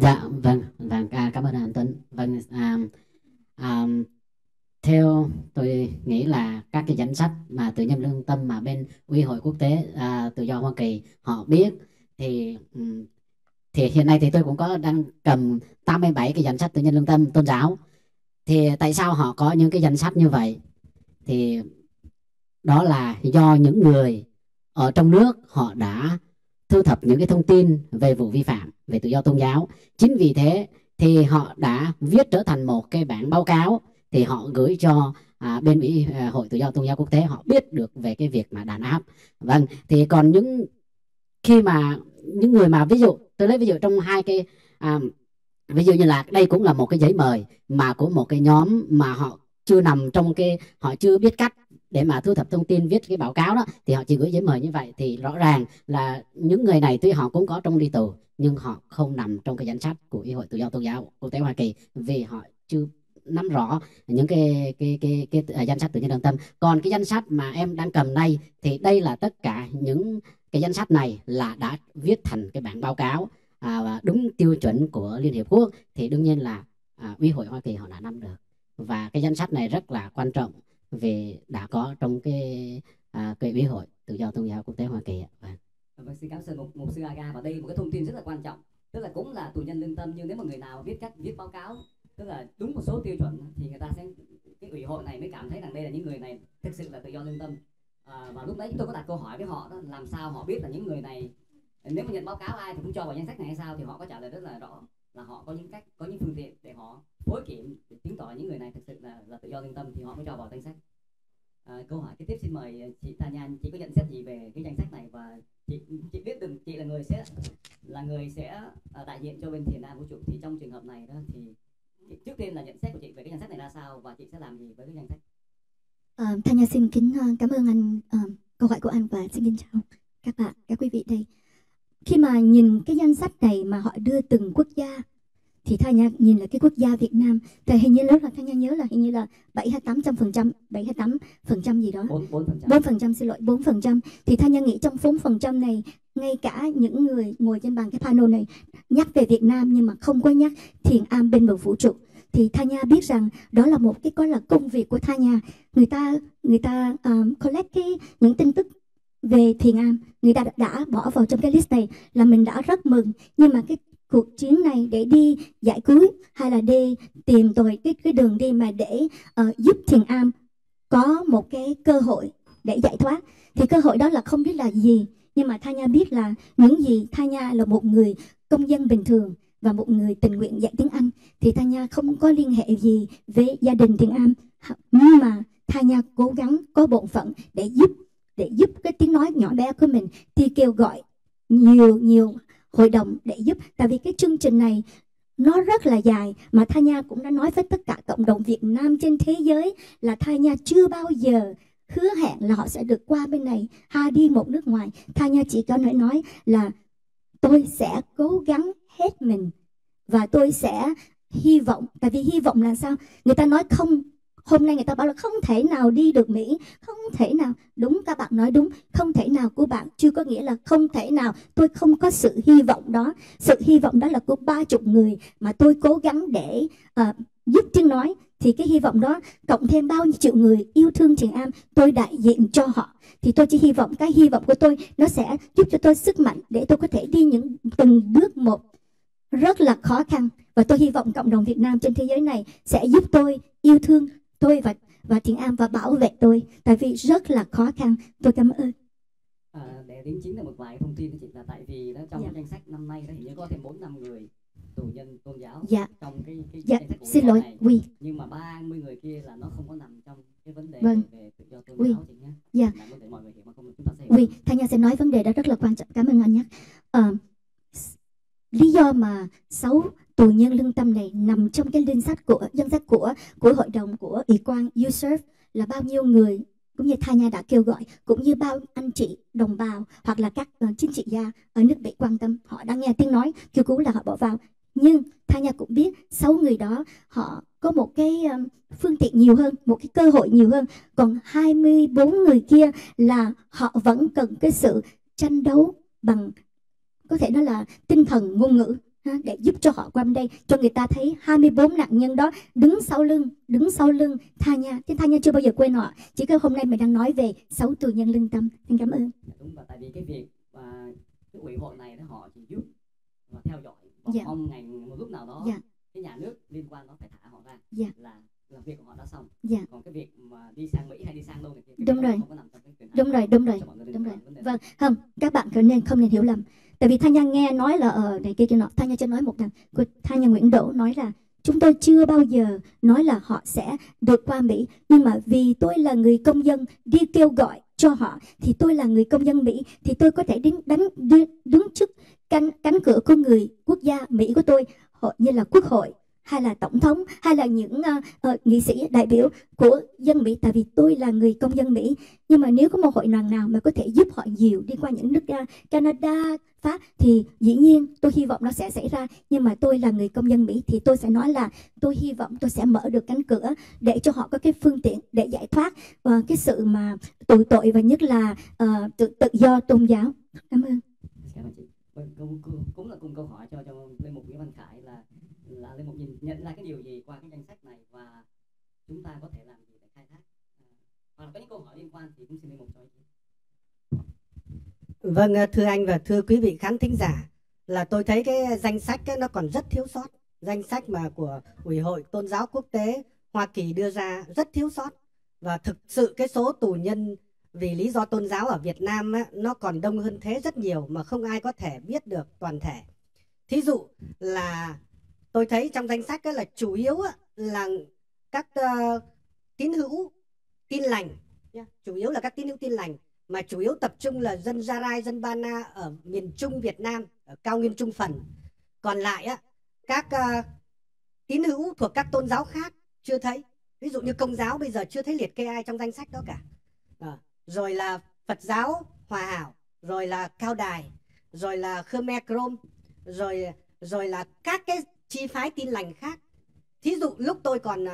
Dạ, vâng, cảm ơn anh Tuấn. Vâng, à, theo tôi nghĩ là các cái danh sách mà tù nhân lương tâm mà bên Ủy hội quốc tế tự do Hoa Kỳ họ biết thì thì hiện nay thì tôi cũng đang cầm 87 cái danh sách tù nhân lương tâm tôn giáo. Thì tại sao họ có những cái danh sách như vậy? Thì đó là do những người ở trong nước họ đã thu thập những cái thông tin về vụ vi phạm về tự do tôn giáo. Chính vì thế thì họ đã viết trở thành một cái bản báo cáo, thì họ gửi cho bên Ủy hội tự do tôn giáo quốc tế, họ biết được về cái việc mà đàn áp. Vâng, thì còn khi mà những người mà ví dụ tôi lấy ví dụ trong hai cái ví dụ như là đây cũng là một cái giấy mời mà của một cái nhóm mà họ chưa nằm trong họ chưa biết cách để mà thu thập thông tin viết cái báo cáo đó, thì họ chỉ gửi giấy mời như vậy. Thì rõ ràng là những người này tuy họ cũng có trong đi tù nhưng họ không nằm trong cái danh sách của Ủy hội tự do tôn giáo quốc tế Hoa Kỳ, vì họ chưa nắm rõ những cái danh sách tự nhân lương tâm. Còn cái danh sách mà em đang cầm đây thì đây là tất cả những cái danh sách này là đã viết thành cái bản báo cáo và đúng tiêu chuẩn của Liên Hiệp Quốc, thì đương nhiên là Ủy hội Hoa Kỳ họ đã nắm được. Và cái danh sách này rất là quan trọng vì đã có trong cái Ủy hội tự do tôn giáo quốc tế Hoa Kỳ. Vâng, xin cảm ơn một sư Aga. Và đây một cái thông tin rất là quan trọng, tức là cũng là tù nhân lương tâm, nhưng nếu mà người nào viết cách viết báo cáo tức là đúng một số tiêu chuẩn thì người ta sẽ, cái ủy hội này mới cảm thấy rằng đây là những người này thực sự là tự do lương tâm. Và lúc đấy chúng tôi có đặt câu hỏi với họ đó, làm sao họ biết là những người này nếu mà nhận báo cáo ai thì cũng cho vào danh sách này hay sao, thì họ có trả lời rất là rõ là họ có những phương tiện để họ phối kiểm để chứng tỏ những người này thực sự là tự do lương tâm thì họ mới cho vào danh sách. Câu hỏi kế tiếp xin mời chị Tanya, chị có nhận xét gì về cái danh sách này, và chị biết được chị là người sẽ đại diện cho bên Thiền Nam Vũ Trụ, thì trong trường hợp này đó thì trước tiên là nhận xét của chị về cái danh sách này ra sao và chị sẽ làm gì với cái danh sách? Tanya xin kính cảm ơn anh câu hỏi của anh, và xin kính chào các bạn, các quý vị đây. Khi mà nhìn cái danh sách này mà họ đưa từng quốc gia thì Tanya nhìn là cái quốc gia Việt Nam thì hình như Tanya nhớ là hình như là 7 hay 800%, 7 hay 8% gì đó. 4%, xin lỗi, 4%. Thì Tanya nghĩ trong 4% này, ngay cả những người ngồi trên bàn cái panel này nhắc về Việt Nam nhưng mà không có nhắc Thiền Am bên bờ vũ trụ, thì Tanya biết rằng đó là một cái công việc của Tanya. Người ta collect những tin tức về Thiền Am, người ta đã bỏ vào trong cái list này, là mình đã rất mừng. Nhưng mà cái cuộc chiến này để đi giải cứu hay là đi tìm tòi cái đường đi mà để giúp Thiền Am có một cái cơ hội để giải thoát, thì cơ hội đó là không biết là gì. Nhưng mà Tanya biết là những gì Tanya là một người công dân bình thường và một người tình nguyện dạy tiếng Anh, thì Tanya không có liên hệ gì với gia đình Thiền Am, nhưng mà Tanya cố gắng có bổn phận để giúp cái tiếng nói nhỏ bé của mình, thì kêu gọi nhiều hội đồng để giúp. Tại vì cái chương trình này nó rất là dài, mà Tanya cũng đã nói với tất cả cộng đồng Việt Nam trên thế giới là Tanya chưa bao giờ hứa hẹn là họ sẽ được qua bên này đi một nước ngoài. Tanya chỉ có nói là tôi sẽ cố gắng hết mình và tôi sẽ hy vọng. Tại vì hy vọng là sao? Người ta nói không, hôm nay người ta bảo là không thể nào đi được Mỹ, không thể nào. Đúng, các bạn nói đúng, không thể nào của bạn chưa có nghĩa là không thể nào. Tôi không có sự hy vọng đó. Sự hy vọng đó là của 30 người mà tôi cố gắng để giúp tiếng nói. Thì cái hy vọng đó cộng thêm bao nhiêu triệu người yêu thương Thiền Am, tôi đại diện cho họ. Thì tôi chỉ hy vọng cái hy vọng của tôi nó sẽ giúp cho tôi sức mạnh để tôi có thể đi những từng bước một rất là khó khăn. Và tôi hy vọng cộng đồng Việt Nam trên thế giới này sẽ giúp tôi yêu thương tôi và Thiền Am và bảo vệ tôi, tại vì rất là khó khăn. Tôi cảm ơn. Để đính chính là một vài thông tin chị, là tại vì trong cái danh sách năm nay đó hình như có thêm 4-5 người tù nhân tôn giáo trong cái danh sách của xin lỗi này. Nhưng mà 30 người kia là nó không có nằm trong cái vấn đề về tự do tôn giáo chị nhé. Mọi người hiểu mà không, chúng ta sẽ Tanya sẽ nói vấn đề đó rất là quan trọng. Cảm ơn anh nhé. Lý do mà 6 tù nhân lương tâm này nằm trong cái danh sách của hội đồng của Ủy quan YouServe là bao nhiêu người, cũng như Tanya đã kêu gọi, cũng như bao anh chị đồng bào hoặc là các chính trị gia ở nước Mỹ quan tâm, họ đang nghe tiếng nói kêu cứu là họ bỏ vào. Nhưng Tanya cũng biết 6 người đó họ có một cái phương tiện nhiều hơn, một cái cơ hội nhiều hơn. Còn 24 người kia là họ vẫn cần cái sự tranh đấu bằng, có thể nói là tinh thần ngôn ngữ. để giúp cho họ qua bên đây, cho người ta thấy 24 nạn nhân đó đứng sau lưng Tanya. Thế Tanya chưa bao giờ quên họ, chỉ có hôm nay mình đang nói về 6 tù nhân lương tâm. Anh cảm ơn. Đúng, và tại vì cái việc và cái ủy hội này đó họ chỉ giúp và theo dõi và Dạ. mong ngày một lúc nào đó Dạ. cái nhà nước liên quan nó phải thả họ ra, Dạ. là việc của họ đã xong. Dạ. Còn cái việc mà đi sang Mỹ hay đi sang đâu thì Đúng rồi. không có nằm trong cái quyền hạn Đúng rồi, của đúng rồi, cho mọi người đúng rồi. vấn đề Vâng, không, các bạn không nên hiểu lầm. Tại vì Tanya nghe nói là ở này kia nọ, Tanya chưa nói một lần. Tanya Nguyễn Đỗ nói là chúng tôi chưa bao giờ nói là họ sẽ được qua Mỹ, nhưng mà vì tôi là người công dân đi kêu gọi cho họ, thì tôi là người công dân Mỹ, thì tôi có thể đứng trước cánh cửa của người quốc gia Mỹ của tôi, như là quốc hội hay là tổng thống hay là những nghị sĩ đại biểu của dân Mỹ, tại vì tôi là người công dân Mỹ. Nhưng mà nếu có một hội đoàn nào mà có thể giúp họ nhiều đi qua những nước Canada, Pháp, thì dĩ nhiên tôi hy vọng nó sẽ xảy ra. Nhưng mà tôi là người công dân Mỹ thì tôi sẽ nói là tôi hy vọng tôi sẽ mở được cánh cửa để cho họ có cái phương tiện để giải thoát cái sự mà tù tội, và nhất là tự do tôn giáo. Cảm ơn. Cảm ơn chị. Cũng là cùng câu hỏi cho Lê Mục Nguyễn Văn Khải là Lê Mục nhận ra cái điều gì qua cái danh sách này và chúng ta có thể làm gì để khai thác, hoặc là có những câu hỏi liên quan thì cũng xin Lê Mục cho ý kiến. Vâng, thưa anh và thưa quý vị khán thính giả, là tôi thấy cái danh sách ấy, nó còn rất thiếu sót. Danh sách mà của Ủy hội Tôn giáo Quốc tế Hoa Kỳ đưa ra rất thiếu sót. Và thực sự cái số tù nhân vì lý do tôn giáo ở Việt Nam ấy, nó còn đông hơn thế rất nhiều mà không ai có thể biết được toàn thể. Thí dụ là tôi thấy trong danh sách ấy là chủ yếu là các tín hữu tin lành, chủ yếu là các tín hữu tin lành, mà chủ yếu tập trung là dân Gia Rai, dân Ba Na ở miền Trung Việt Nam, ở cao nguyên Trung Phần. Còn lại các tín hữu thuộc các tôn giáo khác chưa thấy. Ví dụ như Công giáo bây giờ chưa thấy liệt kê ai trong danh sách đó cả. Rồi là Phật giáo Hòa Hảo, rồi là Cao Đài, rồi là Khmer Krom, rồi là các cái chi phái tin lành khác. Thí dụ lúc tôi còn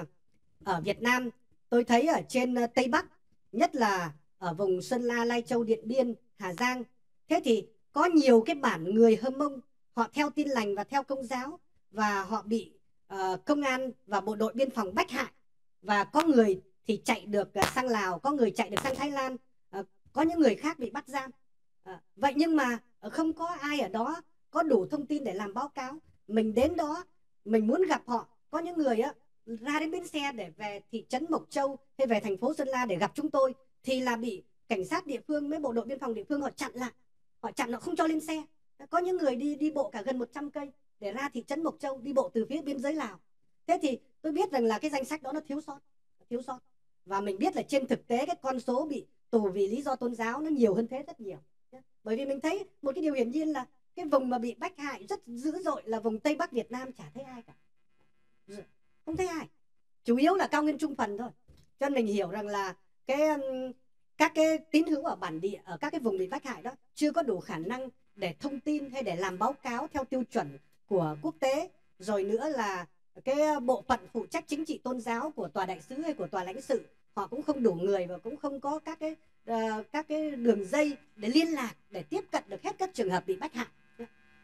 ở Việt Nam, tôi thấy ở trên Tây Bắc, nhất là ở vùng Sơn La, Lai Châu, Điện Biên, Hà Giang, thế thì có nhiều cái bản người Hơ Mông, họ theo tin lành và theo Công giáo, và họ bị công an và bộ đội biên phòng bách hại, và có người thì chạy được sang Lào, có người chạy được sang Thái Lan, có những người khác bị bắt giam. Vậy nhưng mà không có ai ở đó có đủ thông tin để làm báo cáo. Mình đến đó, mình muốn gặp họ, có những người ra đến bến xe để về thị trấn Mộc Châu hay về thành phố Sơn La để gặp chúng tôi, thì là bị cảnh sát địa phương, mấy bộ đội biên phòng địa phương họ chặn lại, họ không cho lên xe. Có những người đi bộ cả gần 100 cây để ra thị trấn Mộc Châu, đi bộ từ phía biên giới Lào. Thế thì tôi biết rằng là cái danh sách đó nó thiếu sót. Và mình biết là trên thực tế cái con số bị tù vì lý do tôn giáo nó nhiều hơn thế rất nhiều. Bởi vì mình thấy một cái điều hiển nhiên là cái vùng mà bị bách hại rất dữ dội là vùng Tây Bắc Việt Nam, chả thấy ai cả, không thấy ai, chủ yếu là cao nguyên Trung Phần thôi. Cho nên mình hiểu rằng là các cái tín hữu ở bản địa, ở các cái vùng bị bách hại đó chưa có đủ khả năng để thông tin hay để làm báo cáo theo tiêu chuẩn của quốc tế. Rồi nữa là cái bộ phận phụ trách chính trị tôn giáo của tòa đại sứ hay của tòa lãnh sự, họ cũng không đủ người và cũng không có các cái đường dây để liên lạc, để tiếp cận được hết các trường hợp bị bách hại.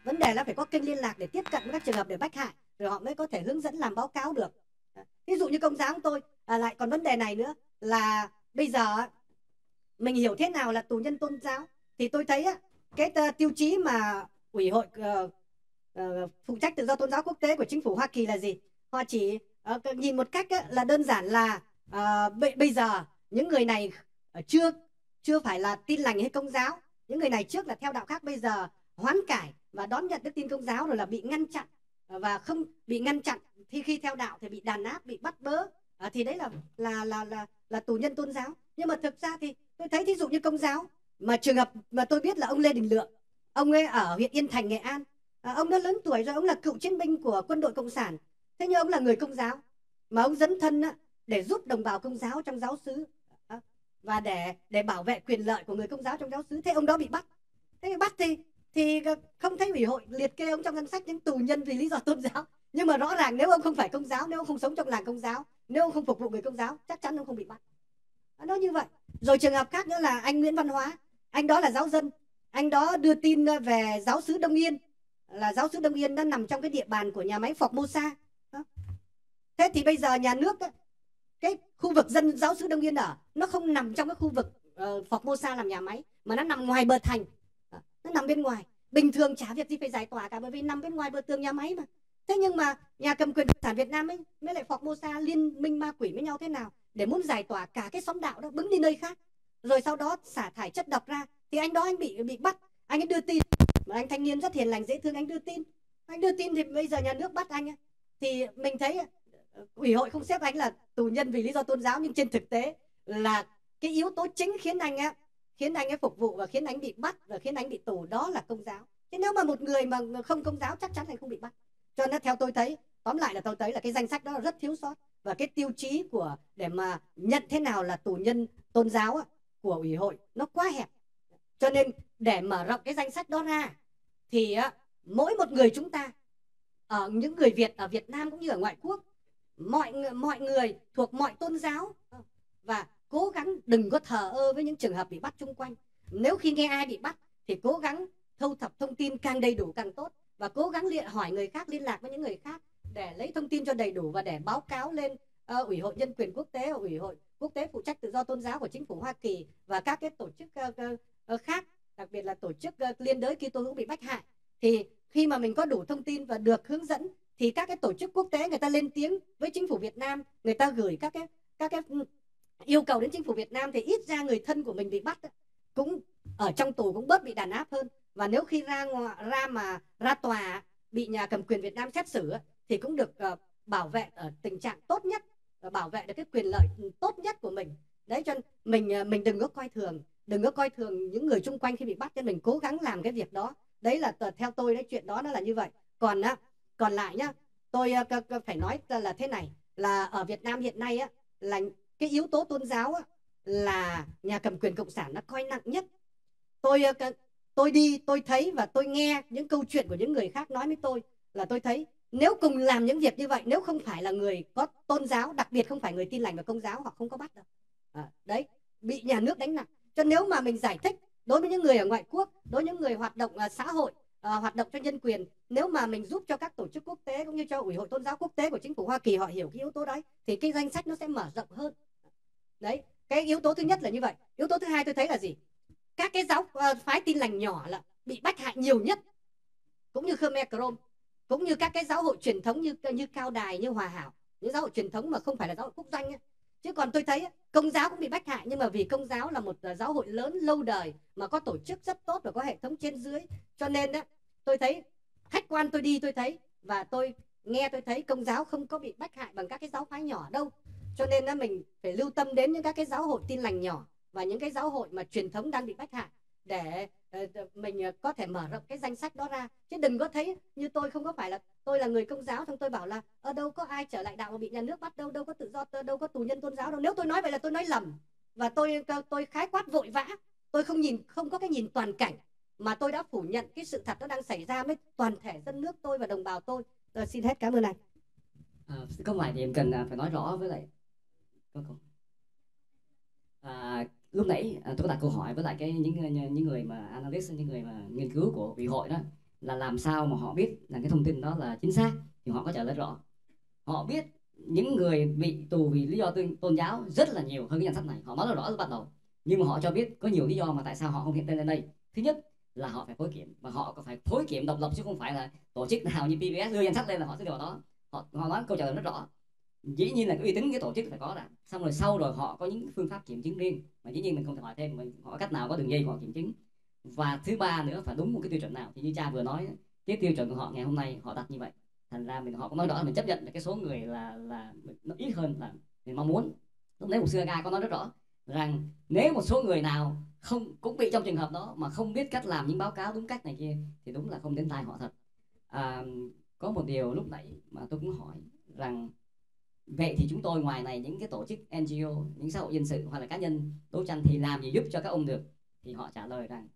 Vấn đề là phải có kênh liên lạc để tiếp cận với các trường hợp để bách hại, rồi họ mới có thể hướng dẫn làm báo cáo được. Ví dụ như Công giáo của tôi lại còn vấn đề này nữa là bây giờ mình hiểu thế nào là tù nhân tôn giáo. Thì tôi thấy cái tiêu chí mà Ủy hội phụ trách tự do tôn giáo quốc tế của chính phủ Hoa Kỳ là gì? Họ chỉ nhìn một cách là đơn giản là bây giờ những người này chưa phải là tin lành hay Công giáo. Những người này trước là theo đạo khác, bây giờ hoán cải và đón nhận đức tin Công giáo, rồi là bị ngăn chặn, và không bị ngăn chặn thì khi theo đạo thì bị đàn áp, bị bắt bớ, thì đấy là tù nhân tôn giáo. Nhưng mà thực ra thì tôi thấy thí dụ như Công giáo, mà trường hợp mà tôi biết là ông Lê Đình Lượng, ông ấy ở huyện Yên Thành, Nghệ An, ông đã lớn tuổi rồi, ông là cựu chiến binh của quân đội Cộng sản. Thế nhưng ông là người Công giáo, mà ông dấn thân để giúp đồng bào Công giáo trong giáo xứ, và để bảo vệ quyền lợi của người Công giáo trong giáo xứ. Thế ông đó bị bắt. Thế bị bắt thì không thấy Ủy hội liệt kê ông trong danh sách những tù nhân vì lý do tôn giáo. Nhưng mà rõ ràng nếu ông không phải Công giáo, nếu ông không sống trong làng Công giáo, nếu ông không phục vụ người Công giáo, chắc chắn ông không bị bắt. Nó như vậy. Rồi trường hợp khác nữa là anh Nguyễn Văn Hóa, anh đó là giáo dân, anh đó đưa tin về giáo xứ Đông Yên, là giáo xứ Đông Yên nó nằm trong cái địa bàn của nhà máy Formosa. Thế thì bây giờ nhà nước á, cái khu vực dân giáo xứ Đông Yên ở nó không nằm trong cái khu vực Formosa làm nhà máy, mà nó nằm ngoài bờ thành, nó nằm bên ngoài. Bình thường chả việc gì phải giải tỏa cả, bởi vì nằm bên ngoài bờ tường nhà máy mà. Thế nhưng mà nhà cầm quyền cộng sản Việt Nam ấy mới lại Formosa liên minh ma quỷ với nhau thế nào để muốn giải tỏa cả cái xóm đạo đó bứng đi nơi khác, rồi sau đó xả thải chất độc ra. Thì anh đó anh bị bắt, anh ấy đưa tin, mà anh thanh niên rất hiền lành dễ thương, anh đưa tin thì bây giờ nhà nước bắt anh ấy. Thì mình thấy ủy hội không xếp anh là tù nhân vì lý do tôn giáo, nhưng trên thực tế là cái yếu tố chính khiến anh ấy phục vụ và khiến anh bị bắt và khiến anh bị tù đó là công giáo. Thế nếu mà một người mà không công giáo chắc chắn anh không bị bắt. Cho nên theo tôi thấy, tóm lại là tôi thấy là cái danh sách đó rất thiếu sót, và cái tiêu chí của để mà nhận thế nào là tù nhân tôn giáo của ủy hội nó quá hẹp. Cho nên để mở rộng cái danh sách đó ra thì mỗi một người chúng ta, ở những người Việt ở Việt Nam cũng như ở ngoại quốc, mọi người thuộc mọi tôn giáo, và cố gắng đừng có thờ ơ với những trường hợp bị bắt chung quanh. Nếu khi nghe ai bị bắt thì cố gắng thu thập thông tin càng đầy đủ càng tốt, và cố gắng hỏi người khác, liên lạc với những người khác để lấy thông tin cho đầy đủ và để báo cáo lên Ủy hội Nhân quyền Quốc tế, Ủy hội Quốc tế phụ trách tự do tôn giáo của chính phủ Hoa Kỳ và các cái tổ chức khác, đặc biệt là tổ chức liên đới Kitô hữu bị bách hại. Thì khi mà mình có đủ thông tin và được hướng dẫn thì các cái tổ chức quốc tế người ta lên tiếng với chính phủ Việt Nam, người ta gửi các cái yêu cầu đến chính phủ Việt Nam, thì ít ra người thân của mình bị bắt cũng ở trong tù cũng bớt bị đàn áp hơn. Và nếu khi ra tòa bị nhà cầm quyền Việt Nam xét xử thì cũng được bảo vệ ở tình trạng tốt nhất, bảo vệ được cái quyền lợi tốt nhất của mình. Đấy, cho nên mình đừng có coi thường những người chung quanh khi bị bắt, nên mình cố gắng làm cái việc đó. Đấy là theo tôi đấy, chuyện đó nó là như vậy. Còn lại nhá, tôi phải nói là thế này, là ở Việt Nam hiện nay là cái yếu tố tôn giáo là nhà cầm quyền cộng sản nó coi nặng nhất. Tôi đi, tôi thấy và tôi nghe những câu chuyện của những người khác nói với tôi, là tôi thấy nếu cùng làm những việc như vậy, nếu không phải là người có tôn giáo, đặc biệt không phải người Tin Lành và Công giáo, họ không có bắt đâu. Đấy, bị nhà nước đánh nặng. Cho nếu mà mình giải thích đối với những người ở ngoại quốc, đối với những người hoạt động xã hội, hoạt động cho nhân quyền, nếu mà mình giúp cho các tổ chức quốc tế cũng như cho Ủy hội Tôn giáo Quốc tế của chính phủ Hoa Kỳ họ hiểu cái yếu tố đấy, thì cái danh sách nó sẽ mở rộng hơn. Đấy, cái yếu tố thứ nhất là như vậy. Yếu tố thứ hai tôi thấy là gì? Các cái giáo phái Tin Lành nhỏ là bị bách hại nhiều nhất, cũng như Khmer Krom, cũng như các cái giáo hội truyền thống như Cao Đài, như Hòa Hảo, những giáo hội truyền thống mà không phải là giáo hội quốc doanh ấy. Chứ còn tôi thấy Công giáo cũng bị bách hại, nhưng mà vì Công giáo là một giáo hội lớn lâu đời mà có tổ chức rất tốt và có hệ thống trên dưới, cho nên tôi thấy khách quan, tôi đi tôi thấy và tôi nghe tôi thấy Công giáo không có bị bách hại bằng các cái giáo phái nhỏ đâu. Cho nên mình phải lưu tâm đến những các cái giáo hội Tin Lành nhỏ và những cái giáo hội mà truyền thống đang bị bách hại, để mình có thể mở rộng cái danh sách đó ra. Chứ đừng có thấy như tôi, không có phải là tôi là người Công giáo xong tôi bảo là ở đâu có ai trở lại đạo mà bị nhà nước bắt đâu, đâu có tự do, đâu có tù nhân tôn giáo đâu. Nếu tôi nói vậy là tôi nói lầm, và tôi khái quát vội vã, tôi không có cái nhìn toàn cảnh, mà tôi đã phủ nhận cái sự thật nó đang xảy ra với toàn thể dân nước tôi và đồng bào tôi. Tôi xin hết, cảm ơn anh. Câu này thì em cần phải nói rõ với lại lúc nãy tôi có đặt câu hỏi với lại những người mà analyst, những người mà nghiên cứu của ủy hội đó, là làm sao mà họ biết là cái thông tin đó là chính xác. Thì họ có trả lời rõ. Họ biết những người bị tù vì lý do tôn giáo rất là nhiều hơn cái danh sách này, họ nói rõ từ ban đầu. Nhưng mà họ cho biết có nhiều lý do mà tại sao họ không hiện tên lên đây. Thứ nhất là họ phải phối kiểm, và họ có phải phối kiểm độc lập, chứ không phải là tổ chức nào như PBS đưa danh sách lên là họ sẽ điều đó. Họ nói câu trả lời rất rõ. Dĩ nhiên là cái uy tín cái tổ chức phải có đã, xong rồi sau rồi họ có những phương pháp kiểm chứng riêng, mà dĩ nhiên mình không thể hỏi thêm họ cách nào có đường dây họ kiểm chứng. Và thứ ba nữa phải đúng một cái tiêu chuẩn nào. Thì như cha vừa nói, cái tiêu chuẩn của họ ngày hôm nay họ đặt như vậy, thành ra họ cũng nói rõ là mình chấp nhận là cái số người là nó ít hơn là mình mong muốn. Lúc nãy một sư Aga có nói rất rõ rằng nếu một số người nào không cũng bị trong trường hợp đó mà không biết cách làm những báo cáo đúng cách này kia thì đúng là không đến tai họ thật. Có một điều lúc nãy mà tôi cũng hỏi rằng vậy thì chúng tôi ngoài này những cái tổ chức NGO, những xã hội dân sự hoặc là cá nhân đấu tranh thì làm gì giúp cho các ông được? Thì họ trả lời rằng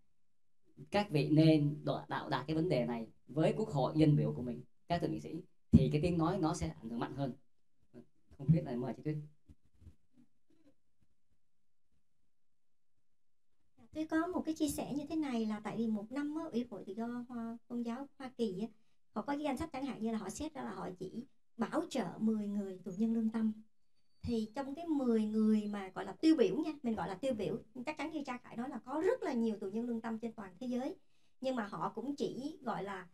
các vị nên đạo đạt cái vấn đề này với quốc hội dân biểu của mình, các thượng nghị sĩ, thì cái tiếng nói nó sẽ ảnh hưởng mạnh hơn. Không biết là mời chị Tuyết. tôi có một cái chia sẻ như thế này là tại vì một năm á, Ủy hội Tự do Tôn giáo Hoa Kỳ á, họ có cái danh sách chẳng hạn như là họ xét ra là họ chỉ bảo trợ 10 người tù nhân lương tâm. Thì trong cái 10 người mà gọi là tiêu biểu nha, mình gọi là tiêu biểu, chắc chắn như cha Khải nói là có rất là nhiều tù nhân lương tâm trên toàn thế giới, nhưng mà họ cũng chỉ gọi là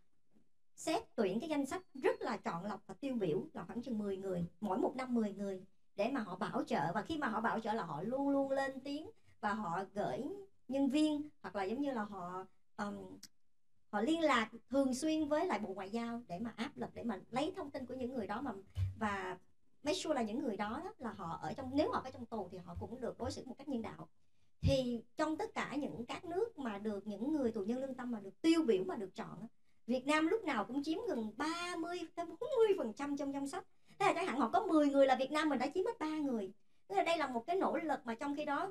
xét tuyển cái danh sách rất là chọn lọc và tiêu biểu là khoảng chừng 10 người, mỗi một năm 10 người để mà họ bảo trợ. Và khi mà họ bảo trợ là họ luôn luôn lên tiếng và họ gửi nhân viên, hoặc là giống như là họ liên lạc thường xuyên với lại Bộ Ngoại giao để mà áp lực, để mà lấy thông tin của những người đó, mà và make sure là những người đó là họ ở trong, nếu họ ở trong tù thì họ cũng được đối xử một cách nhân đạo. Thì trong tất cả những các nước mà được những người tù nhân lương tâm mà được tiêu biểu mà được chọn, Việt Nam lúc nào cũng chiếm gần 30-40% trong danh sách. Thế là chẳng hạn họ có 10 người là Việt Nam mình đã chiếm mất 3 người. Thế là đây là một cái nỗ lực mà trong khi đó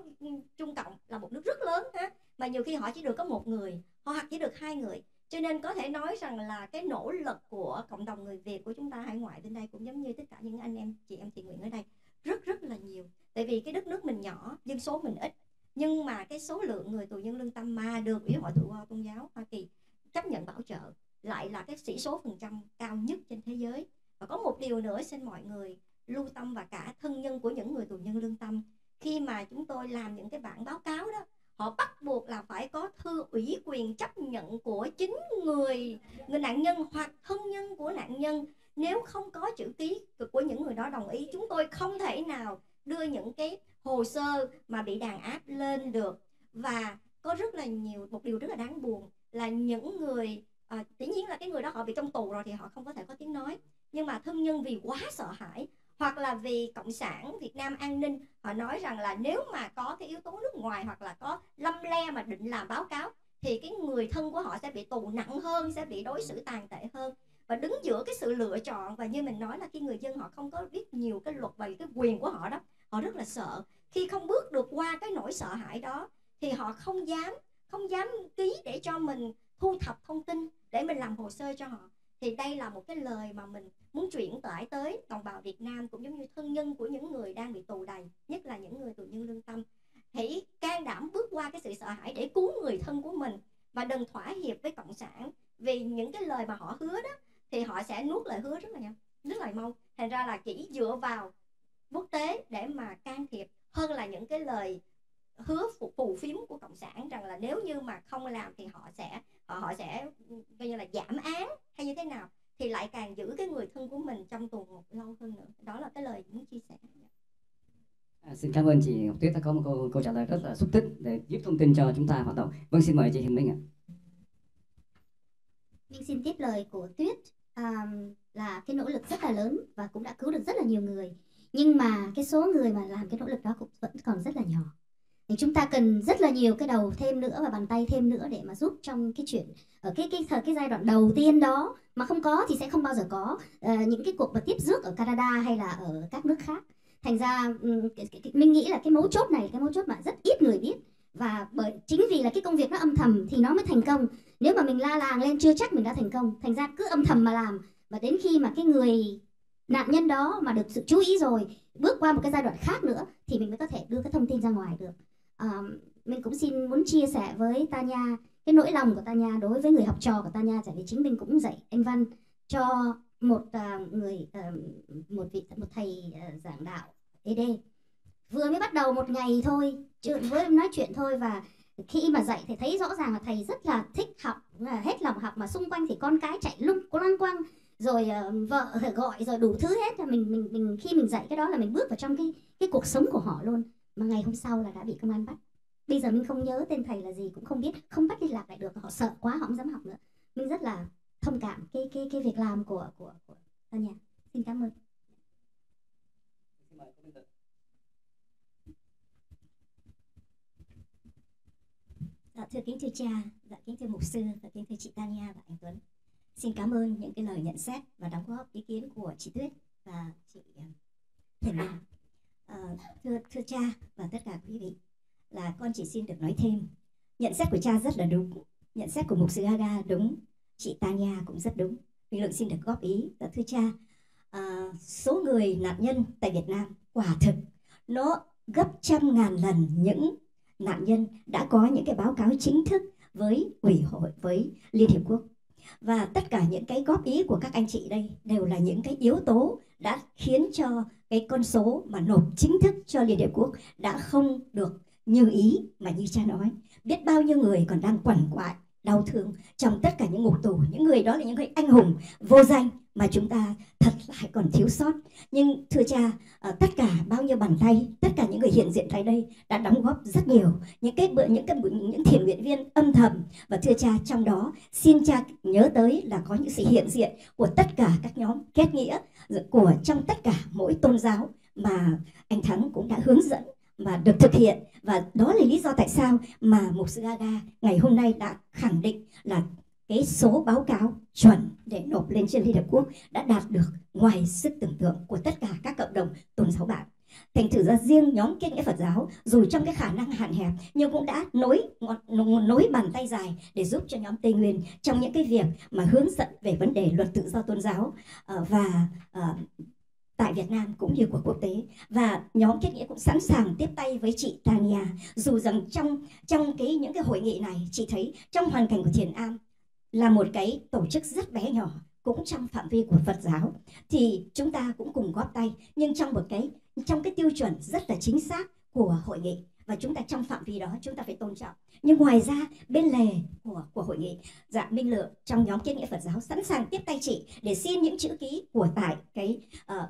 Trung Cộng là một nước rất lớn ha, mà nhiều khi họ chỉ được có 1 người, họ hoặc chỉ được 2 người. Cho nên có thể nói rằng là cái nỗ lực của cộng đồng người Việt của chúng ta hải ngoại bên đây cũng giống như tất cả những anh em chị em thiện nguyện ở đây rất là nhiều. Tại vì cái đất nước mình nhỏ, dân số mình ít, nhưng mà cái số lượng người tù nhân lương tâm mà được Ủy hội Tự do Tôn giáo Hoa Kỳ chấp nhận bảo trợ lại là cái sĩ số phần trăm cao nhất trên thế giới. Và có một điều nữa xin mọi người lưu tâm, và cả thân nhân của những người tù nhân lương tâm, khi mà chúng tôi làm những cái bản báo cáo đó, họ bắt buộc là phải có thư ủy quyền chấp nhận của chính người nạn nhân hoặc thân nhân của nạn nhân. Nếu không có chữ ký của những người đó đồng ý, chúng tôi không thể nào đưa những cái hồ sơ mà bị đàn áp lên được. Và có rất là nhiều, một điều rất là đáng buồn là những người dĩ nhiên là cái người đó họ bị trong tù rồi thì họ không có thể có tiếng nói, nhưng mà thân nhân vì quá sợ hãi, hoặc là vì Cộng sản Việt Nam an ninh, họ nói rằng là nếu mà có cái yếu tố nước ngoài hoặc là có lâm le mà định làm báo cáo thì cái người thân của họ sẽ bị tù nặng hơn, sẽ bị đối xử tàn tệ hơn. Và đứng giữa cái sự lựa chọn, và như mình nói là khi người dân họ không có biết nhiều cái luật và cái quyền của họ đó, họ rất là sợ. Khi không bước được qua cái nỗi sợ hãi đó thì họ không dám ký để cho mình thu thập thông tin để mình làm hồ sơ cho họ. Thì đây là một cái lời mà mình muốn truyền tải tới đồng bào Việt Nam, cũng giống như thân nhân của những người đang bị tù đầy, nhất là những người tù nhân lương tâm. Hãy can đảm bước qua cái sự sợ hãi để cứu người thân của mình, và đừng thỏa hiệp với Cộng sản. Vì những cái lời mà họ hứa đó thì họ sẽ nuốt lời hứa rất là nhanh, rất là mau. Thành ra là chỉ dựa vào quốc tế để mà can thiệp hơn là những cái lời hứa phù phiếm của Cộng sản rằng là nếu như mà không làm thì họ sẽ coi như là giảm án hay như thế nào, thì lại càng giữ cái người thân của mình trong tù ngục lâu hơn nữa. Đó là cái lời muốn chia sẻ. Xin cảm ơn chị Ngọc Tuyết đã có một câu trả lời rất là xúc tích để giúp thông tin cho chúng ta hoạt động. Vâng, xin mời chị Hiền Minh ạ. Mình xin tiếp lời của Tuyết, là cái nỗ lực rất là lớn và cũng đã cứu được rất là nhiều người, nhưng mà cái số người mà làm cái nỗ lực đó cũng vẫn còn rất là nhỏ. Thì chúng ta cần rất là nhiều cái đầu thêm nữa và bàn tay thêm nữa để mà giúp trong cái chuyện ở cái giai đoạn đầu tiên đó, mà không có thì sẽ không bao giờ có những cái cuộc mà tiếp rước ở Canada hay là ở các nước khác. Thành ra mình nghĩ là cái mấu chốt này, cái mấu chốt mà rất ít người biết, và chính vì là cái công việc nó âm thầm thì nó mới thành công. Nếu mà mình la làng lên chưa chắc mình đã thành công. Thành ra cứ âm thầm mà làm, và đến khi mà cái người nạn nhân đó mà được sự chú ý rồi, bước qua một cái giai đoạn khác nữa thì mình mới có thể đưa cái thông tin ra ngoài được. Mình cũng muốn chia sẻ với Tanya cái nỗi lòng của Tanya đối với người học trò của Tanya, tại vì chính mình cũng dạy anh văn cho một thầy giảng đạo ED. Vừa mới bắt đầu một ngày thôi, với nói chuyện thôi, và khi mà dạy thì thấy rõ ràng là thầy rất là thích học, hết lòng học, mà xung quanh thì con cái chạy loanh quanh, rồi vợ gọi, rồi đủ thứ hết. Mình khi mình dạy cái đó là mình bước vào trong cái cuộc sống của họ luôn. Mà ngày hôm sau là đã bị công an bắt. Bây giờ mình không nhớ tên thầy là gì, cũng không biết, không bắt liên lạc lại được, họ sợ quá, họ không dám học nữa. Mình rất là thông cảm cái việc làm của Tanya. Xin cảm ơn. Dạ, thưa kính thưa cha, dạ kính thưa mục sư và kính thưa chị Tanya và anh Tuấn. Xin cảm ơn những cái lời nhận xét và đóng góp ý kiến của chị Tuyết và chị Thiền Minh. Thưa cha và tất cả quý vị, là con chỉ xin được nói thêm. Nhận xét của cha rất là đúng, nhận xét của mục sư Aga đúng, chị Tanya cũng rất đúng. Bình luận xin được góp ý. Và thưa cha, số người nạn nhân tại Việt Nam quả thực nó gấp trăm ngàn lần những nạn nhân đã có những cái báo cáo chính thức với Ủy hội, với Liên Hiệp Quốc. Và tất cả những cái góp ý của các anh chị đây đều là những cái yếu tố đã khiến cho cái con số mà nộp chính thức cho Liên Hiệp Quốc đã không được như ý mà như cha nói. Biết bao nhiêu người còn đang quằn quại, đau thương trong tất cả những ngục tù. Những người đó là những người anh hùng vô danh mà chúng ta thật lại còn thiếu sót. Nhưng thưa cha, tất cả bao nhiêu bàn tay, tất cả những người hiện diện tại đây đã đóng góp rất nhiều những thiện nguyện viên âm thầm. Và thưa cha, trong đó xin cha nhớ tới là có những sự hiện diện của tất cả các nhóm kết nghĩa của trong tất cả mỗi tôn giáo mà anh Thắng cũng đã hướng dẫn và được thực hiện. Và đó là lý do tại sao mà mục sư Gaga ngày hôm nay đã khẳng định là cái số báo cáo chuẩn để nộp lên trên Liên Hợp Quốc đã đạt được ngoài sức tưởng tượng của tất cả các cộng đồng tôn giáo bạn. Thành thử ra riêng nhóm kết nghĩa Phật giáo dù trong cái khả năng hạn hẹp nhưng cũng đã nối bàn tay dài để giúp cho nhóm Tây Nguyên trong những cái việc mà hướng dẫn về vấn đề luật tự do tôn giáo tại Việt Nam cũng như của quốc tế. Và nhóm kết nghĩa cũng sẵn sàng tiếp tay với chị Tania, dù rằng trong những cái hội nghị này chị thấy trong hoàn cảnh của Thiền Am là một cái tổ chức rất bé nhỏ cũng trong phạm vi của Phật giáo thì chúng ta cũng cùng góp tay, nhưng trong cái tiêu chuẩn rất là chính xác của hội nghị, và chúng ta trong phạm vi đó chúng ta phải tôn trọng. Nhưng ngoài ra bên lề của hội nghị, dạ Minh Lượng trong nhóm kết nghĩa Phật giáo sẵn sàng tiếp tay chị để xin những chữ ký của tại cái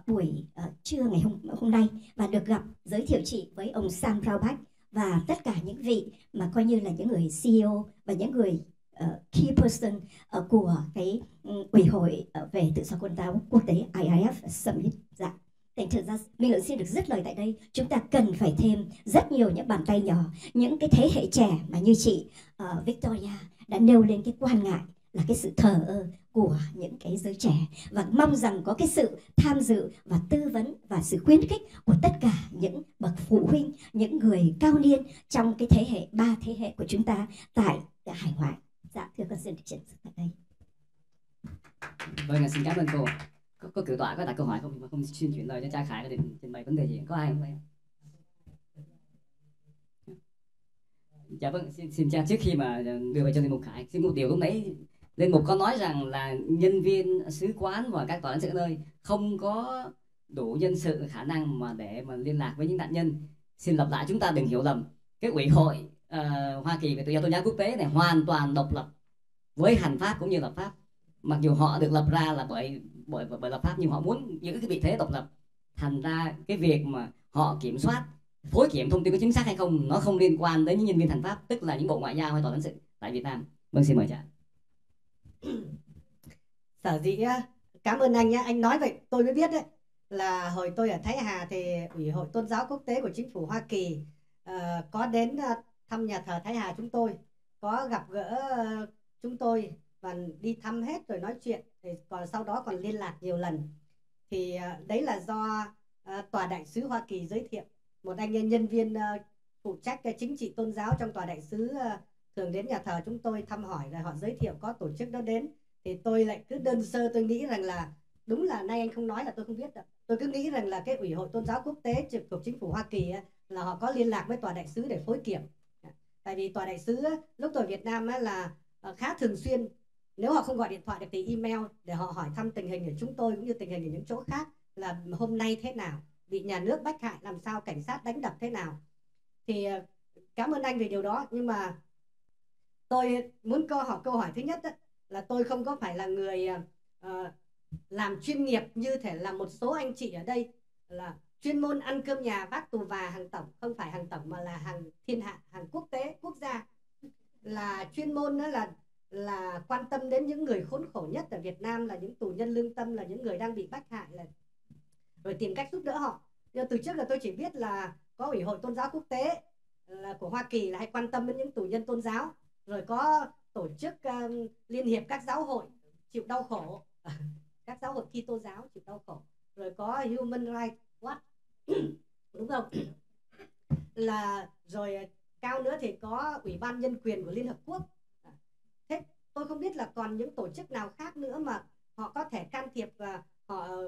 buổi trưa ngày hôm nay, và được gặp giới thiệu chị với ông Sam Raubach và tất cả những vị mà coi như là những người CEO và những người key person của cái ủy hội về tự do tôn giáo quốc tế IIF Summit. Dạ. Thành thực ra Minh Lượng xin được dứt lời tại đây. Chúng ta cần phải thêm rất nhiều những bàn tay nhỏ, những cái thế hệ trẻ mà như chị Victoria đã nêu lên cái quan ngại là cái sự thờ ơ của những cái giới trẻ, và mong rằng có cái sự tham dự và tư vấn và sự khuyến khích của tất cả những bậc phụ huynh, những người cao niên trong cái thế hệ, 3 thế hệ của chúng ta tại hải ngoại. Dạ, thưa con xin được chuyển tại đây. Vâng, xin cảm ơn cô. Có cử tọa có đặt câu hỏi không? Mà không xin chuyển lời cho cha Khải để trình bày vấn đề gì. Có ai không vậy? Dạ vâng, xin cha, trước khi mà đưa về cho linh mục Khải, xin một điều lúc nãy linh mục có nói rằng là nhân viên sứ quán và các tòa lãnh sự nơi không có đủ nhân sự khả năng mà để mà liên lạc với những nạn nhân. Xin lặp lại, chúng ta đừng hiểu lầm. Cái ủy hội Hoa Kỳ về tự do tôn giáo quốc tế này hoàn toàn độc lập với hành pháp cũng như lập pháp. Mặc dù họ được lập ra là bởi lập pháp, nhưng họ muốn giữ cái vị thế độc lập. Thành ra cái việc mà họ kiểm soát, phối kiểm thông tin có chính xác hay không, nó không liên quan đến những nhân viên hành pháp, tức là những bộ ngoại giao hay tòa lãnh sự tại Việt Nam. Vâng, xin mời cha. Sở dĩ cảm ơn anh nhé, anh nói vậy tôi mới biết đấy, là hồi tôi ở Thái Hà thì Ủy hội Tôn giáo Quốc tế của Chính phủ Hoa Kỳ có đến thăm nhà thờ Thái Hà chúng tôi, có gặp gỡ chúng tôi và đi thăm hết rồi nói chuyện, thì còn sau đó còn liên lạc nhiều lần. Thì đấy là do tòa đại sứ Hoa Kỳ giới thiệu. Một anh nhân viên phụ trách chính trị tôn giáo trong tòa đại sứ thường đến nhà thờ chúng tôi thăm hỏi, rồi họ giới thiệu có tổ chức đó đến. Thì tôi lại cứ đơn sơ tôi nghĩ rằng là đúng là nay anh không nói là tôi không biết đâu. Tôi cứ nghĩ rằng là cái Ủy hội Tôn giáo Quốc tế trực thuộc Chính phủ Hoa Kỳ là họ có liên lạc với tòa đại sứ để phối kiểm. Tại vì tòa đại sứ lúc tôi ở Việt Nam là khá thường xuyên, nếu họ không gọi điện thoại được thì email để họ hỏi thăm tình hình ở chúng tôi cũng như tình hình ở những chỗ khác, là hôm nay thế nào, bị nhà nước bách hại làm sao, cảnh sát đánh đập thế nào. Thì cảm ơn anh về điều đó. Nhưng mà tôi muốn câu hỏi thứ nhất là tôi không có phải là người làm chuyên nghiệp như thể là một số anh chị ở đây là chuyên môn ăn cơm nhà vác tù và hàng tổng. Không phải hàng tổng mà là hàng thiên hạ, hàng quốc tế, quốc gia. Là chuyên môn đó là quan tâm đến những người khốn khổ nhất ở Việt Nam, là những tù nhân lương tâm, là những người đang bị bách hại, rồi tìm cách giúp đỡ họ. Nhưng từ trước là tôi chỉ biết là có Ủy hội Tôn giáo Quốc tế là của Hoa Kỳ là hay quan tâm đến những tù nhân tôn giáo, rồi có tổ chức liên hiệp các giáo hội chịu đau khổ, các giáo hội Kitô giáo chịu đau khổ, rồi có Human Rights Watch đúng không, là rồi cao nữa thì có Ủy ban Nhân quyền của Liên Hợp Quốc. Thế tôi không biết là còn những tổ chức nào khác nữa mà họ có thể can thiệp và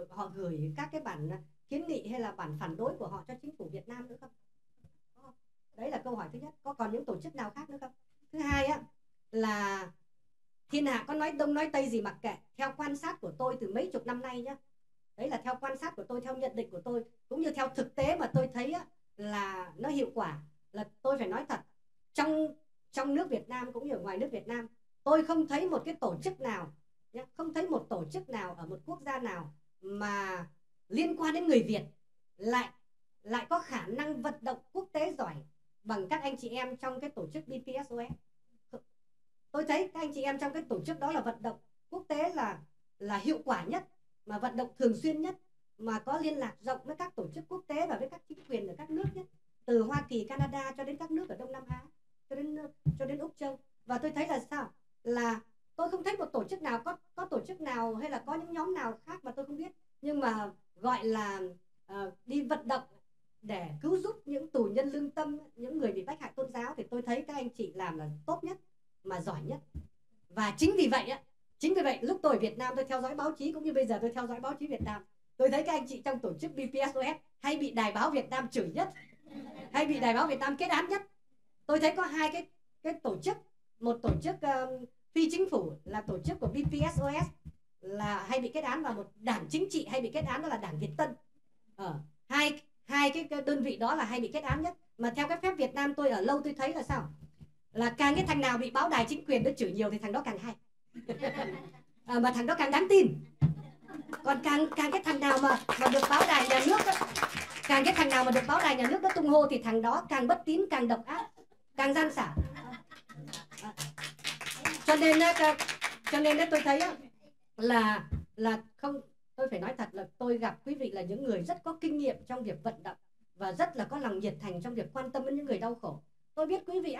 họ gửi các cái bản kiến nghị hay là bản phản đối của họ cho chính phủ Việt Nam nữa không? Đấy là câu hỏi thứ nhất. Có còn những tổ chức nào khác nữa không? Thứ hai á là thiên hạ có nói đông nói tây gì mặc kệ. Theo quan sát của tôi từ mấy chục năm nay nhá, đấy là theo quan sát của tôi, theo nhận định của tôi, cũng như theo thực tế mà tôi thấy á, là nó hiệu quả. Là tôi phải nói thật, trong nước Việt Nam cũng như ở ngoài nước Việt Nam, tôi không thấy một cái tổ chức nào, không thấy một tổ chức nào ở một quốc gia nào mà liên quan đến người Việt lại có khả năng vận động quốc tế giỏi bằng các anh chị em trong cái tổ chức BPSOS. Tôi thấy các anh chị em trong cái tổ chức đó là vận động quốc tế là hiệu quả nhất, mà vận động thường xuyên nhất, mà có liên lạc rộng với các tổ chức quốc tế và với các chính quyền ở các nước nhất, từ Hoa Kỳ, Canada cho đến các nước ở Đông Nam Á, cho đến Úc Châu. Và tôi thấy là sao? Là tôi không thấy một tổ chức nào, có tổ chức nào hay là có những nhóm nào khác mà tôi không biết, nhưng mà gọi là đi vận động để cứu giúp những tù nhân lương tâm, những người bị bách hại tôn giáo, thì tôi thấy các anh chị làm là tốt nhất mà giỏi nhất. Và chính vì vậy lúc tôi ở Việt Nam tôi theo dõi báo chí, cũng như bây giờ tôi theo dõi báo chí Việt Nam, tôi thấy các anh chị trong tổ chức BPSOS hay bị Đài báo Việt Nam chửi nhất, hay bị Đài báo Việt Nam kết án nhất. Tôi thấy có hai cái tổ chức, một tổ chức phi chính phủ là tổ chức của BPSOS là hay bị kết án, và một đảng chính trị hay bị kết án, đó là đảng Việt Tân. Hai cái đơn vị đó là hay bị kết án nhất. Mà theo cái phép Việt Nam tôi ở lâu tôi thấy là sao? Là càng cái thằng nào bị báo đài chính quyền nó chửi nhiều thì thằng đó càng hay. Mà thằng đó càng đáng tin. Còn càng cái thằng nào mà được báo đài nhà nước đó, càng cái thằng nào mà được báo đài nhà nước đó tung hô thì thằng đó càng bất tín, càng độc ác, càng gian xảo. Cho nên tôi thấy là không, tôi phải nói thật là tôi gặp quý vị là những người rất có kinh nghiệm trong việc vận động và rất là có lòng nhiệt thành trong việc quan tâm đến những người đau khổ. Tôi biết quý vị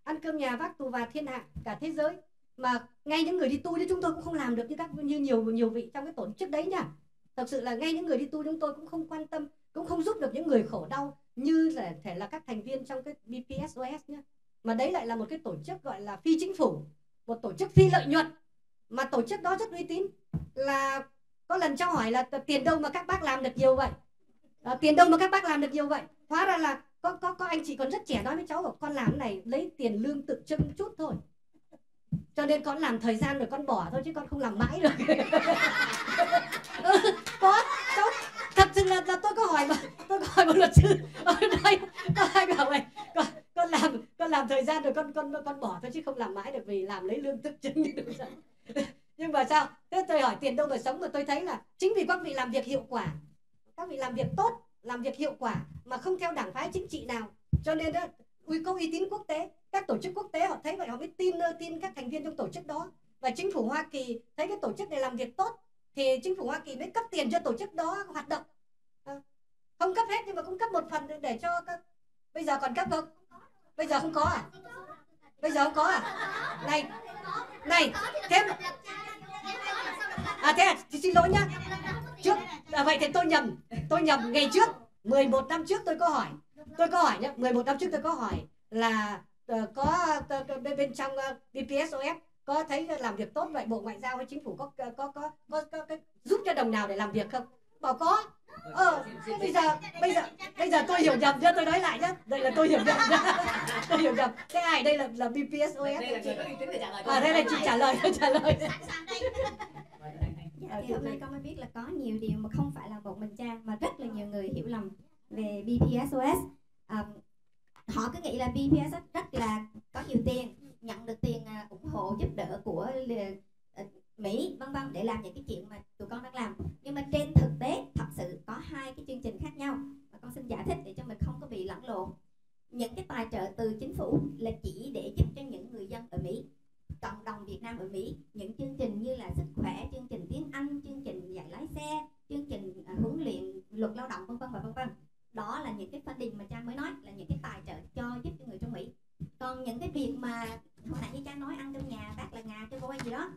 ăn cơm nhà vác tù và thiên hạ cả thế giới, mà ngay những người đi tu như chúng tôi cũng không làm được như nhiều vị trong cái tổ chức đấy nhá. Thật sự là ngay những người đi tu chúng tôi cũng không quan tâm, cũng không giúp được những người khổ đau như là thể là các thành viên trong cái BPSOS nhá. Mà đấy lại là một cái tổ chức gọi là phi chính phủ, một tổ chức phi lợi nhuận, mà tổ chức đó rất uy tín. Là có lần cháu hỏi là tiền đâu mà các bác làm được nhiều vậy, tiền đâu mà các bác làm được nhiều vậy. Hóa ra là có anh chị còn rất trẻ nói với cháu bảo con làm cái này lấy tiền lương tự trưng chút thôi, cho nên con làm thời gian rồi con bỏ thôi chứ con không làm mãi được. Có cháu thật sự là tôi có hỏi một luật sư ở đây, có ai bảo vậy con làm thời gian rồi con bỏ thôi chứ không làm mãi được, vì làm lấy lương tự trưng như được. Nhưng mà sao? Thế tôi hỏi tiền đâu mà sống, mà tôi thấy là chính vì các vị làm việc hiệu quả, các vị làm việc tốt, làm việc hiệu quả mà không theo đảng phái chính trị nào, cho nên đó có uy tín quốc tế. Các tổ chức quốc tế họ thấy vậy họ mới tin các thành viên trong tổ chức đó. Và chính phủ Hoa Kỳ thấy cái tổ chức này làm việc tốt thì chính phủ Hoa Kỳ mới cấp tiền cho tổ chức đó hoạt động. Không cấp hết nhưng mà cũng cấp một phần để cho các... Bây giờ còn cấp không? Bây giờ không có à? Bây giờ không có à? Này thế thế à, thì xin lỗi nhá. Trước vậy thì tôi nhầm ngày trước 11 năm trước tôi có hỏi nhá, 11 năm trước tôi có hỏi là có bên trong BPSOS có thấy làm việc tốt vậy, Bộ Ngoại giao hay chính phủ có giúp cho đồng nào để làm việc không? Bảo có. Bây giờ tôi hiểu nhầm chứ, tôi nói lại nhá. Đây là tôi hiểu nhầm nhá. Tôi hiểu nhầm. Thế ai đây là BPSOS? Đây là chị trả lời. Dạ, thì hôm nay con mới biết là có nhiều điều mà không phải là một mình Trang mà rất là nhiều người hiểu lầm về BPSOS. Họ cứ nghĩ là BPSOS rất là có nhiều tiền, nhận được tiền ủng hộ giúp đỡ của Mỹ vân vân để làm những cái chuyện mà tụi con đang làm. Nhưng mà trên thực tế thật sự có hai cái chương trình khác nhau, và con xin giải thích để cho mình không có bị lẫn lộn. Những cái tài trợ từ chính phủ là chỉ để giúp cho những người dân ở Mỹ, cộng đồng Việt Nam ở Mỹ, những chương trình như là sức khỏe, chương trình tiếng Anh, chương trình dạy lái xe, chương trình huấn luyện luật lao động vân vân và vân vân. Đó là những cái funding mà Trang mới nói là những cái tài trợ cho giúp cho người trong Mỹ. Còn những cái việc mà hồi nãy như Trang nói ăn cơm nhà bác là ngà cho cô gì đó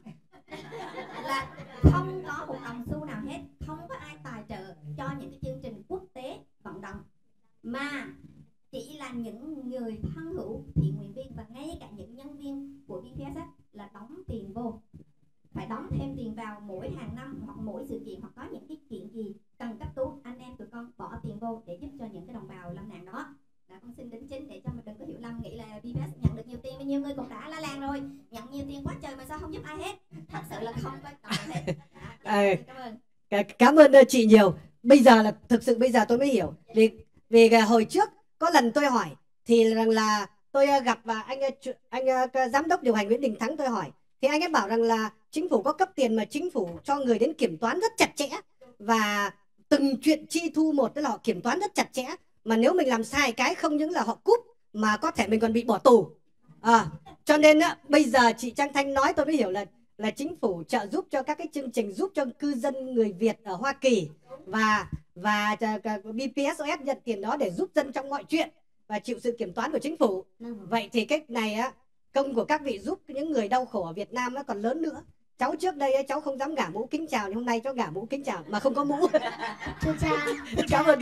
là không có một đồng xu nào hết, không có ai tài trợ cho những cái chương trình quốc tế vận động, mà chỉ là những người thân hữu thiện nguyện viên và ngay cả những nhân viên của BPSOS là đóng tiền vô, phải đóng thêm tiền vào mỗi hàng năm hoặc mỗi sự kiện, hoặc có những cái chuyện gì cần cấp cứu, anh em tụi con bỏ tiền vô để giúp cho những cái đồng bào lâm nạn đó. Con xin đính chính để cho mình đừng có hiểu BPS nhận được nhiều tiền và nhiều người cũng đã la làng rồi, nhận nhiều tiền quá trời mà sao không giúp ai hết. Thật sự là không có cần hết. Cảm ơn. Cảm ơn chị nhiều. Bây giờ là thực sự bây giờ tôi mới hiểu. Vì hồi trước có lần tôi hỏi thì rằng là tôi gặp anh giám đốc điều hành Nguyễn Đình Thắng, tôi hỏi thì anh ấy bảo rằng là chính phủ có cấp tiền mà chính phủ cho người đến kiểm toán rất chặt chẽ, và từng chuyện chi thu một tức là họ kiểm toán rất chặt chẽ, mà nếu mình làm sai cái không những là họ cúp mà có thể mình còn bị bỏ tù. Cho nên bây giờ chị Trang Thanh nói tôi mới hiểu là chính phủ trợ giúp cho các cái chương trình giúp cho cư dân người Việt ở Hoa Kỳ, và BPSOS nhận tiền đó để giúp dân trong mọi chuyện và chịu sự kiểm toán của chính phủ. Vậy thì cái này công của các vị giúp những người đau khổ ở Việt Nam nó còn lớn nữa. Cháu trước đây cháu không dám gả mũ kính chào, nhưng hôm nay cháu gả mũ kính chào mà không có mũ. Thưa cha, Cảm ơn.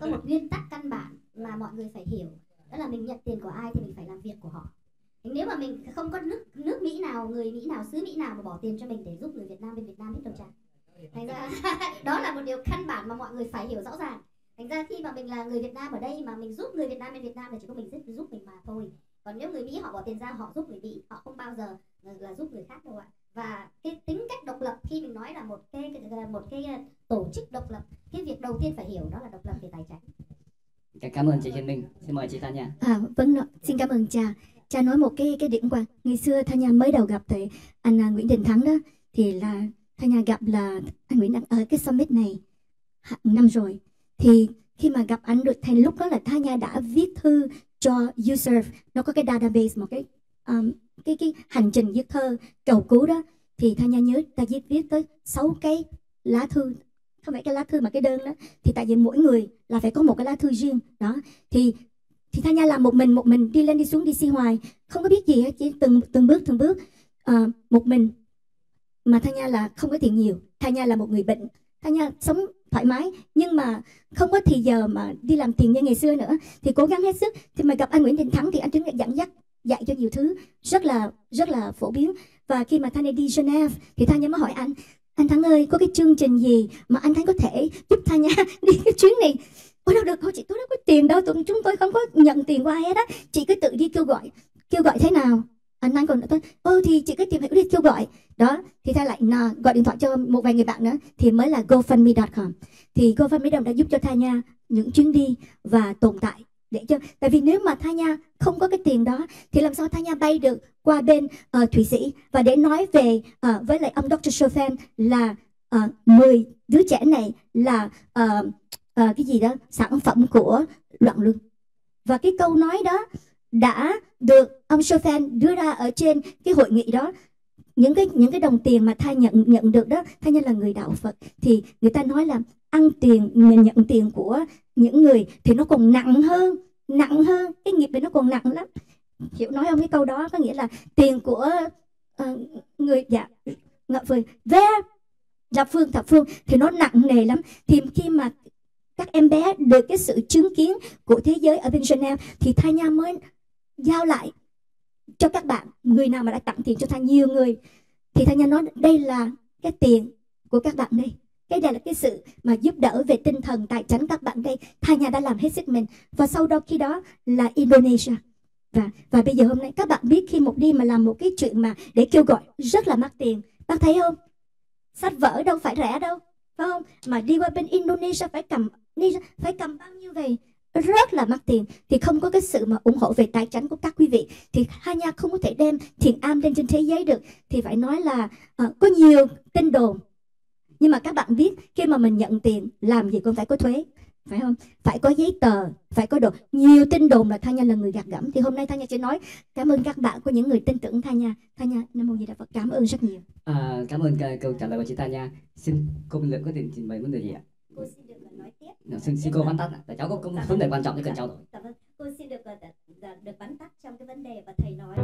có một nguyên tắc căn bản mà mọi người phải hiểu, đó là mình nhận tiền của ai thì mình phải làm việc của họ. Nếu mà mình không có nước Mỹ nào, người Mỹ nào, xứ Mỹ nào mà bỏ tiền cho mình để giúp người Việt Nam bên Việt Nam hết đâu cha. Thành ra đó là một điều căn bản mà mọi người phải hiểu rõ ràng. Thành ra khi mà mình là người Việt Nam ở đây mà mình giúp người Việt Nam bên Việt Nam thì chỉ có mình giúp mình mà thôi. Còn nếu người Mỹ họ bỏ tiền ra họ giúp người Mỹ, họ không bao giờ là giúp người khác đâu ạ. Và cái tính cách độc lập, khi mình nói là một cái tổ chức độc lập, cái việc đầu tiên phải hiểu đó là độc lập về tài chính. Cảm ơn chị Hiền Minh. Xin mời chị Tanya. Vâng, xin cảm ơn cha. Cha nói một cái điểm quan. Ngày xưa Tanya mới đầu gặp thầy anh Nguyễn Đình Thắng đó, thì là Tanya gặp là anh Nguyễn đang ở cái summit này năm rồi. Thì khi mà gặp anh được, thì lúc đó là Tanya đã viết thư cho YouServe, nó có cái database, một cái hành trình viết thơ cầu cứu đó. Thì Tanya nhớ ta viết tới 6 cái lá thư, không phải cái lá thư mà cái đơn đó. Thì tại vì mỗi người là phải có một cái lá thư riêng đó. Thì Tanya làm một mình đi lên đi xuống đi si hoài, không có biết gì hết, chỉ từng bước một mình. Mà Tanya là không có tiền nhiều, Tanya là một người bệnh, Tanya sống thoải mái nhưng mà không có thì giờ mà đi làm tiền như ngày xưa nữa. Thì cố gắng hết sức. Thì mà gặp anh Nguyễn Đình Thắng thì anh chính dẫn dắt, dạy cho nhiều thứ rất là phổ biến. Và khi mà Tanya đi Geneva thì Tanya mới hỏi anh Thắng ơi, có cái chương trình gì mà anh thấy có thể giúp Tanya đi cái chuyến này? Ôi đâu được, chị tôi đâu có tiền đâu, chúng tôi không có nhận tiền qua hết á, chị cứ tự đi kêu gọi thế nào? Anh còn tôi thì chị cứ tìm hiểu đi kêu gọi đó. Thì ta lại gọi điện thoại cho một vài người bạn nữa, thì mới là GoFundMe.com. Thì GoFundMe đã giúp cho Tanya những chuyến đi và tồn tại, để cho, tại vì nếu mà Tanya không có cái tiền đó thì làm sao Tanya bay được qua bên Thụy Sĩ và để nói về với lại ông Dr. Chopin là 10 đứa trẻ này là cái gì đó, sản phẩm của loạn luân. Và cái câu nói đó đã được ông Chopin đưa ra ở trên cái hội nghị đó. Những cái đồng tiền mà Tanya nhận được đó, Tanya là người đạo Phật, thì người ta nói là ăn tiền, nhận tiền của những người thì nó còn nặng hơn, cái nghiệp thì nó còn nặng lắm. Hiểu nói không? Cái câu đó có nghĩa là tiền của người thập phương thì nó nặng nề lắm. Thì khi mà các em bé được cái sự chứng kiến của thế giới ở bên Geneva thì Tanya mới giao lại cho các bạn, người nào mà đã tặng tiền cho Tanya, nhiều người, thì Tanya nói đây là cái tiền của các bạn đây, cái này là cái sự mà giúp đỡ về tinh thần tài chính các bạn đây. Tanya đã làm hết sức mình. Và sau đó khi đó là Indonesia. Và bây giờ hôm nay các bạn biết khi một đi mà làm một cái chuyện mà để kêu gọi rất là mắc tiền, bác thấy không? Sách vở đâu phải rẻ đâu, phải không? Mà đi qua bên Indonesia phải cầm bao nhiêu vậy, rất là mắc tiền. Thì không có cái sự mà ủng hộ về tài chính của các quý vị thì Tanya không có thể đem thiện am lên trên thế giới được. Thì phải nói là có nhiều tin đồn, nhưng mà các bạn biết khi mà mình nhận tiền làm gì cũng phải có thuế, phải không? Phải có giấy tờ, phải có đồ. Nhiều tin đồn là Tanya là người gạt gẫm. Thì hôm nay Tanya sẽ nói cảm ơn các bạn, có những người tin tưởng Tanya. Nam Mô Di Đà Phật, cảm ơn rất nhiều. Cảm ơn câu trả lời của chị Tanya. Xin cô Bình Luận có thể trình bày vấn đề gì ạ? Cô xin được nói tiếp. Xin cô vắn tắt ạ. Tại cháu có vấn đề quan trọng cho cần cháu rồi. Cô xin được vắn tắt trong cái vấn đề mà thầy nói.